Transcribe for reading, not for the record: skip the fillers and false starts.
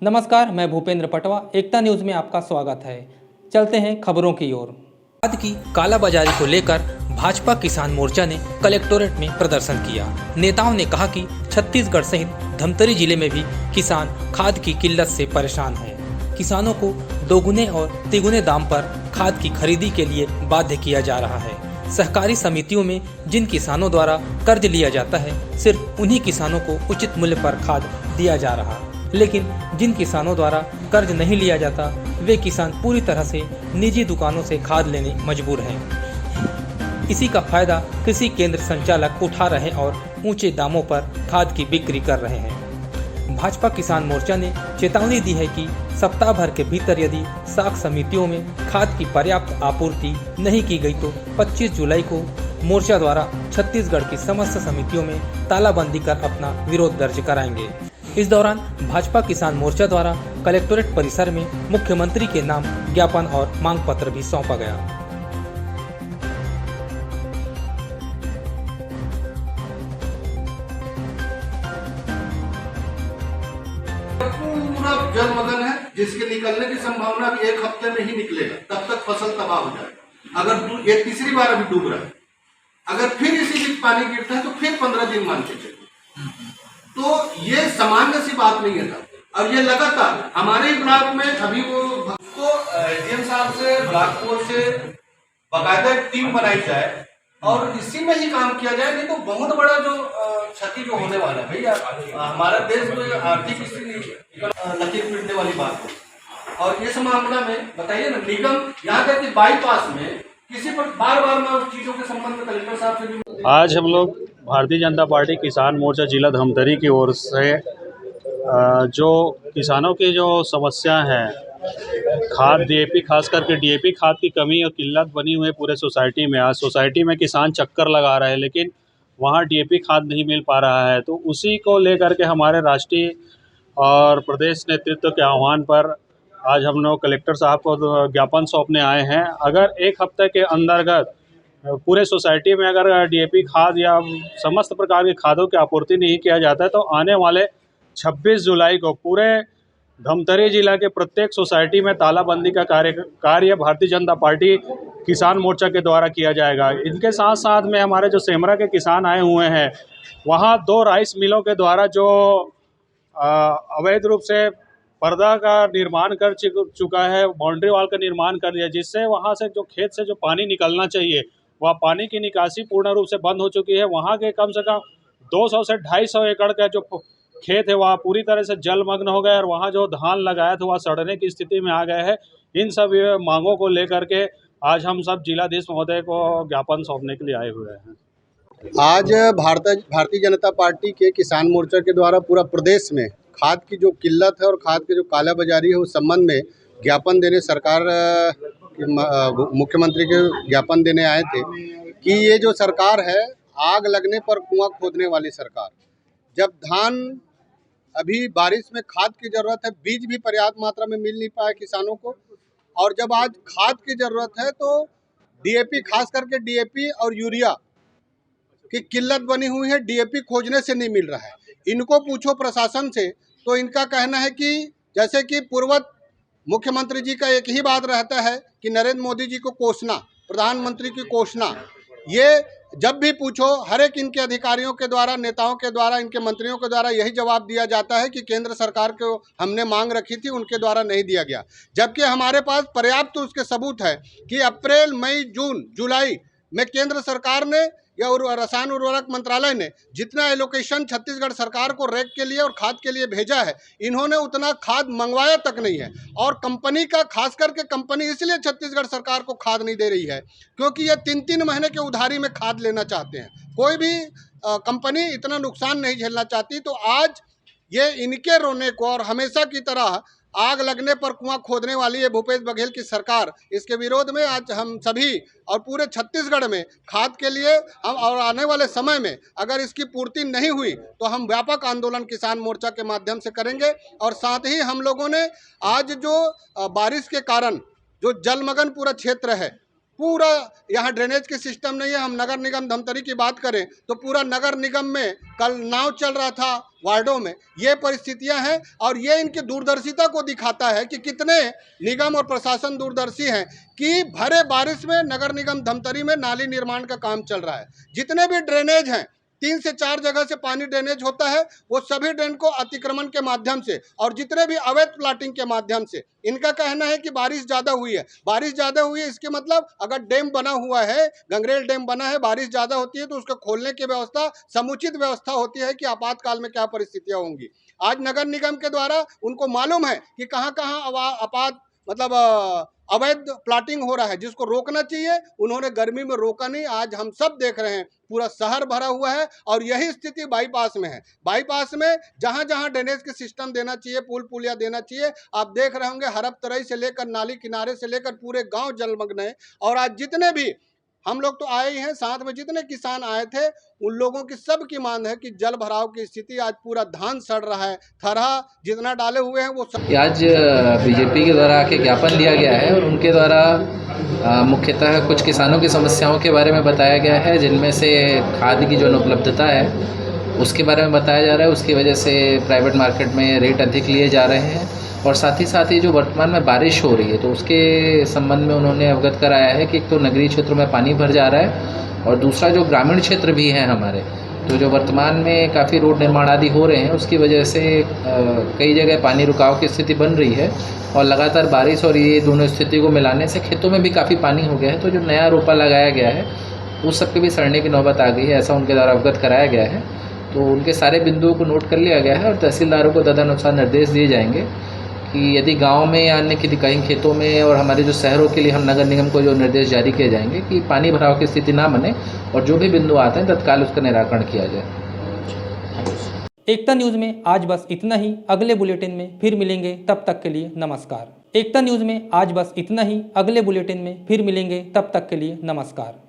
नमस्कार, मैं भूपेंद्र पटवा, एकता न्यूज में आपका स्वागत है। चलते हैं खबरों की ओर। खाद की कालाबाजारी को लेकर भाजपा किसान मोर्चा ने कलेक्टोरेट में प्रदर्शन किया। नेताओं ने कहा कि छत्तीसगढ़ सहित धमतरी जिले में भी किसान खाद की किल्लत से परेशान हैं। किसानों को दोगुने और तिगुने दाम पर खाद की खरीदी के लिए बाध्य किया जा रहा है। सहकारी समितियों में जिन किसानों द्वारा कर्ज लिया जाता है, सिर्फ उन्हीं किसानों को उचित मूल्य पर खाद दिया जा रहा है, लेकिन जिन किसानों द्वारा कर्ज नहीं लिया जाता, वे किसान पूरी तरह से निजी दुकानों से खाद लेने मजबूर हैं। इसी का फायदा कृषि केंद्र संचालक उठा रहे और ऊंचे दामों पर खाद की बिक्री कर रहे हैं। भाजपा किसान मोर्चा ने चेतावनी दी है कि सप्ताह भर के भीतर यदि साख समितियों में खाद की पर्याप्त आपूर्ति नहीं की गई तो 25 जुलाई को मोर्चा द्वारा छत्तीसगढ़ की समस्त समितियों में तालाबंदी कर अपना विरोध दर्ज कराएंगे। इस दौरान भाजपा किसान मोर्चा द्वारा कलेक्टोरेट परिसर में मुख्यमंत्री के नाम ज्ञापन और मांग पत्र भी सौंपा गया। पूरा जलमग्न है, जिसके निकलने की संभावना भी एक हफ्ते में ही निकलेगा, तब तक फसल तबाह हो जाएगी। अगर ये तीसरी बार अभी डूब रहा है, अगर फिर इसी बीच पानी गिरता है तो फिर 15 दिन मान के चलिए। तो ये सामान्य सी बात नहीं है। अब ये लगातार हमारे ब्लॉक में अभी वो एडीएम साहब से ब्लॉक कोर्ट से बाकायदा एक टीम बनाई जाए और इसी में ही काम किया जाए, नहीं तो बहुत बड़ा जो क्षति जो होने वाला है भैया, हमारा देश में आर्थिक स्थिति लकीर पीटने वाली बात है। और इस मामला में बताइए ना, निगम यहाँ तक कि बाईपास में किसी पर बार बार मैं उस चीजों के संबंध में कलेक्टर साहब से भी। आज हम लोग भारतीय जनता पार्टी किसान मोर्चा जिला धमतरी की ओर से जो किसानों की जो समस्या है, खाद डीएपी, खास करके डीएपी खाद की कमी और किल्लत बनी हुई है पूरे सोसाइटी में। आज सोसाइटी में किसान चक्कर लगा रहे हैं, लेकिन वहाँ डीएपी खाद नहीं मिल पा रहा है। तो उसी को लेकर के हमारे राष्ट्रीय और प्रदेश नेतृत्व के आह्वान पर आज हम लोग कलेक्टर साहब को ज्ञापन सौंपने आए हैं। अगर एक हफ्ते के अंतर्गत पूरे सोसाइटी में अगर डीएपी खाद या समस्त प्रकार की खादों की आपूर्ति नहीं किया जाता है तो आने वाले 26 जुलाई को पूरे धमतरी जिला के प्रत्येक सोसाइटी में तालाबंदी का कार्य भारतीय जनता पार्टी किसान मोर्चा के द्वारा किया जाएगा। इनके साथ साथ में हमारे जो सेमरा के किसान आए हुए हैं, वहाँ 2 राइस मिलों के द्वारा जो अवैध रूप से पर्दा का निर्माण कर चुका है, बाउंड्री वॉल का निर्माण कर दिया, जिससे वहाँ से जो खेत से जो पानी निकलना चाहिए वह पानी की निकासी पूर्ण रूप से बंद हो चुकी है। वहाँ के कम से कम 200 से 250 एकड़ का जो खेत है वह पूरी तरह से जलमग्न हो गया और वहाँ जो धान लगाया था वह सड़ने की स्थिति में आ गए हैं। इन सब मांगों को लेकर के आज हम सब जिलाधीश महोदय को ज्ञापन सौंपने के लिए आए हुए हैं। आज भारतीय जनता पार्टी के किसान मोर्चा के द्वारा पूरा प्रदेश में खाद की जो किल्लत है और खाद की जो कालाबाजारी है उस संबंध में ज्ञापन देने सरकार मुख्यमंत्री के ज्ञापन देने आए थे कि ये जो सरकार है, आग लगने पर कुआं खोदने वाली सरकार। जब धान अभी बारिश में खाद की ज़रूरत है, बीज भी पर्याप्त मात्रा में मिल नहीं पाया किसानों को, और जब आज खाद की ज़रूरत है तो डीएपी, खास करके डीएपी और यूरिया की किल्लत बनी हुई है। डीएपी खोजने से नहीं मिल रहा है। इनको पूछो प्रशासन से तो इनका कहना है कि जैसे कि पूर्वत मुख्यमंत्री जी का एक ही बात रहता है कि नरेंद्र मोदी जी को कोसना, प्रधानमंत्री की कोसना। ये जब भी पूछो हर एक इनके अधिकारियों के द्वारा, नेताओं के द्वारा, इनके मंत्रियों के द्वारा यही जवाब दिया जाता है कि केंद्र सरकार को हमने मांग रखी थी, उनके द्वारा नहीं दिया गया। जबकि हमारे पास पर्याप्त उसके सबूत है कि अप्रैल, मई, जून, जुलाई में केंद्र सरकार ने या रसायन उर्वरक मंत्रालय ने जितना एलोकेशन छत्तीसगढ़ सरकार को रैक के लिए और खाद के लिए भेजा है, इन्होंने उतना खाद मंगवाया तक नहीं है। और कंपनी का, खास करके कंपनी इसलिए छत्तीसगढ़ सरकार को खाद नहीं दे रही है क्योंकि ये 3-3 महीने के उधारी में खाद लेना चाहते हैं। कोई भी कंपनी इतना नुकसान नहीं झेलना चाहती। तो आज ये इनके रोने को और हमेशा की तरह आग लगने पर कुआं खोदने वाली है भूपेश बघेल की सरकार, इसके विरोध में आज हम सभी और पूरे छत्तीसगढ़ में खाद के लिए हम, और आने वाले समय में अगर इसकी पूर्ति नहीं हुई तो हम व्यापक आंदोलन किसान मोर्चा के माध्यम से करेंगे। और साथ ही हम लोगों ने आज जो बारिश के कारण जो जलमग्न पूरा क्षेत्र है, पूरा यहाँ ड्रेनेज की सिस्टम नहीं है। हम नगर निगम धमतरी की बात करें तो पूरा नगर निगम में कल नाव चल रहा था वार्डों में। ये परिस्थितियां हैं और ये इनकी दूरदर्शिता को दिखाता है कि कितने निगम और प्रशासन दूरदर्शी हैं कि भरे बारिश में नगर निगम धमतरी में नाली निर्माण का काम चल रहा है। जितने भी ड्रेनेज हैं 3 से 4 जगह से पानी ड्रेनेज होता है, वो सभी ड्रेन को अतिक्रमण के माध्यम से और जितने भी अवैध प्लाटिंग के माध्यम से। इनका कहना है कि बारिश ज़्यादा हुई है, बारिश ज़्यादा हुई है इसके मतलब अगर डैम बना हुआ है, गंगरेल डैम बना है, बारिश ज़्यादा होती है तो उसको खोलने की व्यवस्था, समुचित व्यवस्था होती है कि आपातकाल में क्या परिस्थितियाँ होंगी। आज नगर निगम के द्वारा उनको मालूम है कि कहाँ कहाँ अवैध प्लाटिंग हो रहा है, जिसको रोकना चाहिए। उन्होंने गर्मी में रोका नहीं। आज हम सब देख रहे हैं पूरा शहर भरा हुआ है और यही स्थिति बाईपास में है। बाईपास में जहां जहां ड्रेनेज के सिस्टम देना चाहिए, पुल पुलिया देना चाहिए, आप देख रहे होंगे हरप तरई से लेकर नाली किनारे से लेकर पूरे गांव जलमग्न है। और आज जितने भी हम लोग तो आए ही हैं, साथ में जितने किसान आए थे उन लोगों की सब की मांग है कि जल भराव की स्थिति, आज पूरा धान सड़ रहा है, थरहा जितना डाले हुए हैं वो सब। आज बीजेपी के द्वारा आके ज्ञापन दिया गया है और उनके द्वारा मुख्यतः कुछ किसानों की समस्याओं के बारे में बताया गया है, जिनमें से खाद की जो अनुपलब्धता है उसके बारे में बताया जा रहा है। उसकी वजह से प्राइवेट मार्केट में रेट अधिक लिए जा रहे हैं और साथ ही जो वर्तमान में बारिश हो रही है तो उसके संबंध में उन्होंने अवगत कराया है कि एक तो नगरीय क्षेत्रों में पानी भर जा रहा है और दूसरा जो ग्रामीण क्षेत्र भी हैं हमारे, तो जो वर्तमान में काफ़ी रोड निर्माण आदि हो रहे हैं उसकी वजह से कई जगह पानी रुकाव की स्थिति बन रही है और लगातार बारिश और ये दोनों स्थिति को मिलाने से खेतों में भी काफ़ी पानी हो गया है। तो जो नया रोपा लगाया गया है उस सब के भी सड़ने की नौबत आ गई है, ऐसा उनके द्वारा अवगत कराया गया है। तो उनके सारे बिंदुओं को नोट कर लिया गया है और तहसीलदारों को तदनुसार निर्देश दिए जाएंगे कि यदि गांव में या अन्य कहीं खेतों में और हमारे जो शहरों के लिए हम नगर निगम को जो निर्देश जारी किए जाएंगे कि पानी भराव की स्थिति ना बने और जो भी बिंदु आते हैं तत्काल उसका निराकरण किया जाए। एकता न्यूज़ में आज बस इतना ही। अगले बुलेटिन में फिर मिलेंगे, तब तक के लिए नमस्कार। एकता न्यूज़ में आज बस इतना ही। अगले बुलेटिन में फिर मिलेंगे, तब तक के लिए नमस्कार।